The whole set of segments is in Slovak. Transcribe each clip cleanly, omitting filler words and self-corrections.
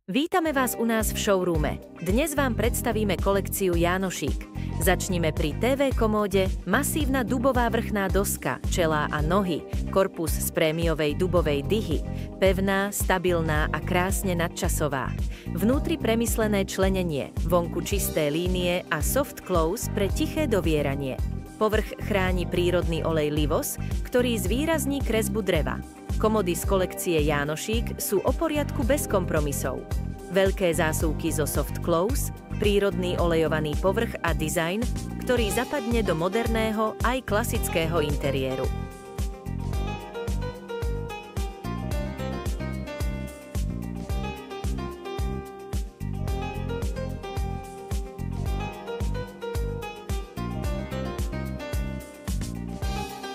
Vítame vás u nás v showroome. Dnes vám predstavíme kolekciu Jánošík. Začnime pri TV komóde, masívna dubová vrchná doska, čelá a nohy, korpus z prémiovej dubovej dyhy, pevná, stabilná a krásne nadčasová. Vnútri premyslené členenie, vonku čisté línie a soft close pre tiché dovieranie. Povrch chráni prírodný olej Livos, ktorý zvýrazní kresbu dreva. Komody z kolekcie Jánošík sú o poriadku bez kompromisov. Veľké zásuvky zo soft close, prírodný olejovaný povrch a dizajn, ktorý zapadne do moderného aj klasického interiéru.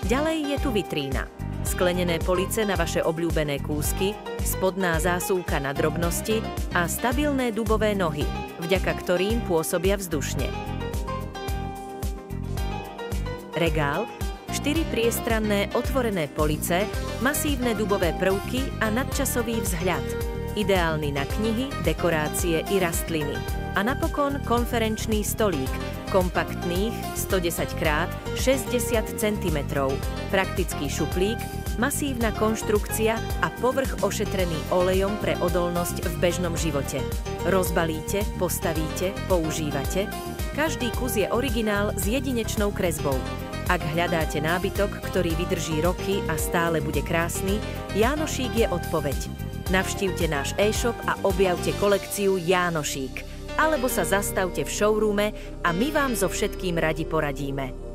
Ďalej je tu vitrína. Sklenené police na vaše obľúbené kúsky, spodná zásuvka na drobnosti a stabilné dubové nohy, vďaka ktorým pôsobia vzdušne. Regál, 4 priestranné otvorené police, masívne dubové prvky a nadčasový vzhľad. Ideálny na knihy, dekorácie i rastliny. A napokon konferenčný stolík, kompaktných 110x60 cm, praktický šuplík, masívna konštrukcia a povrch ošetrený olejom pre odolnosť v bežnom živote. Rozbalíte, postavíte, používate. Každý kus je originál s jedinečnou kresbou. Ak hľadáte nábytok, ktorý vydrží roky a stále bude krásny, Jánošík je odpoveď. Navštívte náš e-shop a objavte kolekciu Jánošík. Alebo sa zastavte v showroome a my vám so všetkým radi poradíme.